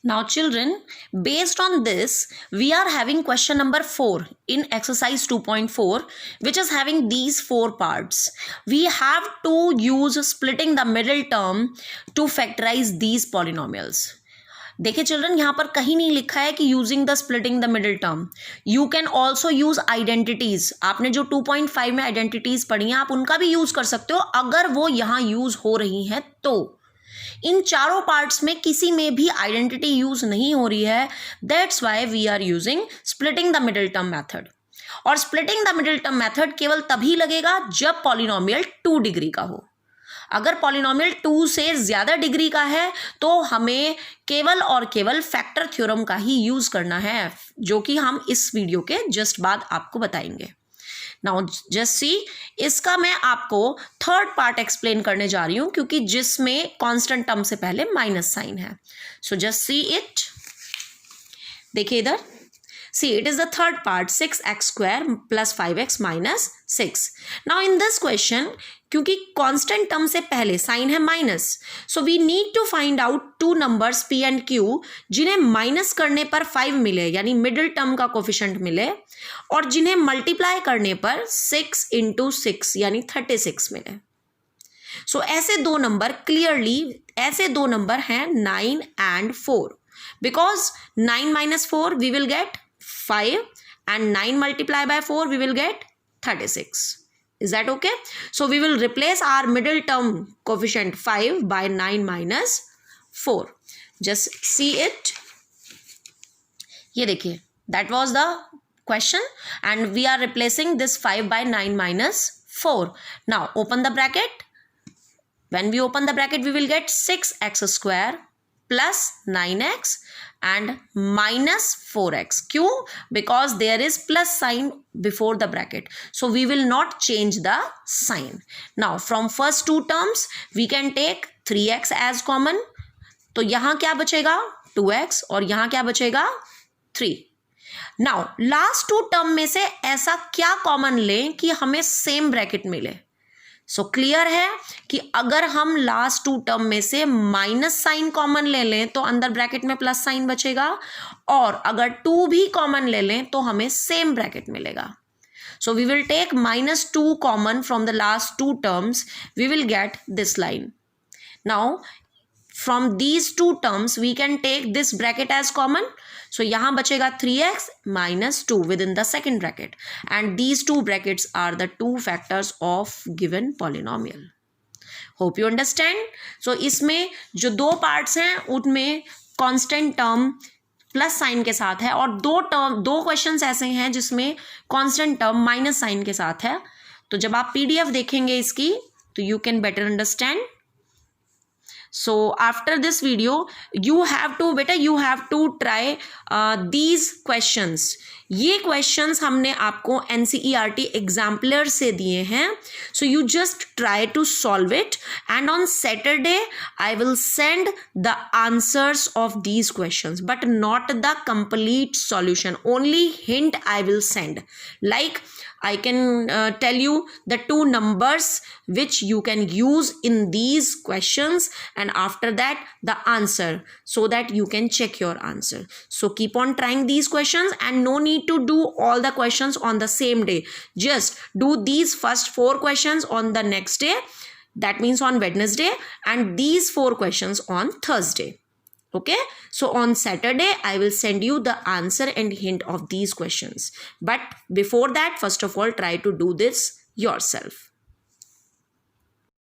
Now children, based on this, we are having question number 4 in exercise 2.4, which is having these 4 parts. We have to use splitting the middle term to factorize these polynomials. देखिए children, यहाँ पर कहीं नहीं लिखा है कि using the splitting the middle term. You can also use identities. आपने जो 2.5 में आइडेंटिटीज पढ़ी हैं, आप उनका भी यूज कर सकते हो अगर वो यहाँ यूज हो रही हैं तो. इन चारों पार्ट्स में किसी में भी आइडेंटिटी यूज नहीं हो रही है. That's why we are using splitting the middle term method. और splitting the middle term method केवल तभी लगेगा जब पॉलिनोमियल 2 डिग्री का हो. अगर पॉलिनोमियल 2 से ज्यादा डिग्री का है तो हमें केवल और केवल फैक्टर थ्योरम का ही यूज करना है, जो कि हम इस वीडियो के जस्ट बाद आपको बताएंगे. नाउ जस्ट सी, इसका मैं आपको थर्ड पार्ट एक्सप्लेन करने जा रही हूं क्योंकि जिसमें कांस्टेंट टर्म से पहले माइनस साइन है. So just see it. देखिए इधर, see it is the third part, 6x square plus 5x minus 6. Now in this question, क्योंकि कांस्टेंट टर्म से पहले साइन है minus, so we need to find out 2 numbers p and q जिन्हें minus करने पर 5 मिले, यानी मिडिल टर्म का कोफिशिएंट मिले, और जिन्हें मल्टीप्लाई करने पर 6 into 6 यानी 36 मिले. सो ऐसे 2 नंबर क्लियरली, ऐसे 2 नंबर हैं 9 and 4. Because 9 minus 4 we will get 5 and 9 multiplied by 4 we will get 36. Is that okay? So we will replace our middle term coefficient 5 by 9 minus 4. Just see it. ये देखिए, that was the question and we are replacing this 5 by 9 minus 4. Now open the bracket. When we open the bracket we will get 6x square plus 9x and minus 4x. क्यों? Because there is plus sign before the bracket. So we will not change the sign. Now from first 2 terms we can take 3x as common. तो यहाँ क्या बचेगा? 2x और यहाँ क्या बचेगा? 3. Now last 2 term में से ऐसा क्या कॉमन लें कि हमें सेम ब्रैकेट मिले? सो क्लियर है कि अगर हम लास्ट 2 टर्म में से माइनस साइन कॉमन ले लें तो अंदर ब्रैकेट में प्लस साइन बचेगा, और अगर 2 भी कॉमन ले लें तो हमें सेम ब्रैकेट मिलेगा. So we will take -2 common from the last 2 terms, we will get this line. Now from these 2 terms we can take this bracket as common. So यहाँ बचेगा 3x minus 2 within the second bracket, and these 2 brackets are the 2 factors of given polynomial. Hope you understand. So इसमें जो 2 parts हैं उनमें constant term plus sign के साथ है, और 2 क्वेश्चंस ऐसे हैं जिसमें constant term माइनस साइन के साथ है. तो जब आप PDF देखेंगे इसकी तो you can better understand. So after this video you have to try these questions. ये questions हमने आपको NCERT एग्जाम्पलर से दिए हैं. So you just try to solve it, and on Saturday I will send the answers of these questions, but not the complete solution. Only hint I will send. Like I can tell you the 2 numbers which you can use in these questions, and after that the answer, so that you can check your answer. So keep on trying these questions, and no need to do all the questions on the same day. Just do these first 4 questions on the next day, that means on Wednesday, and these 4 questions on Thursday. Okay, so on Saturday I will send you the answer and hint of these questions, but before that first of all try to do this yourself.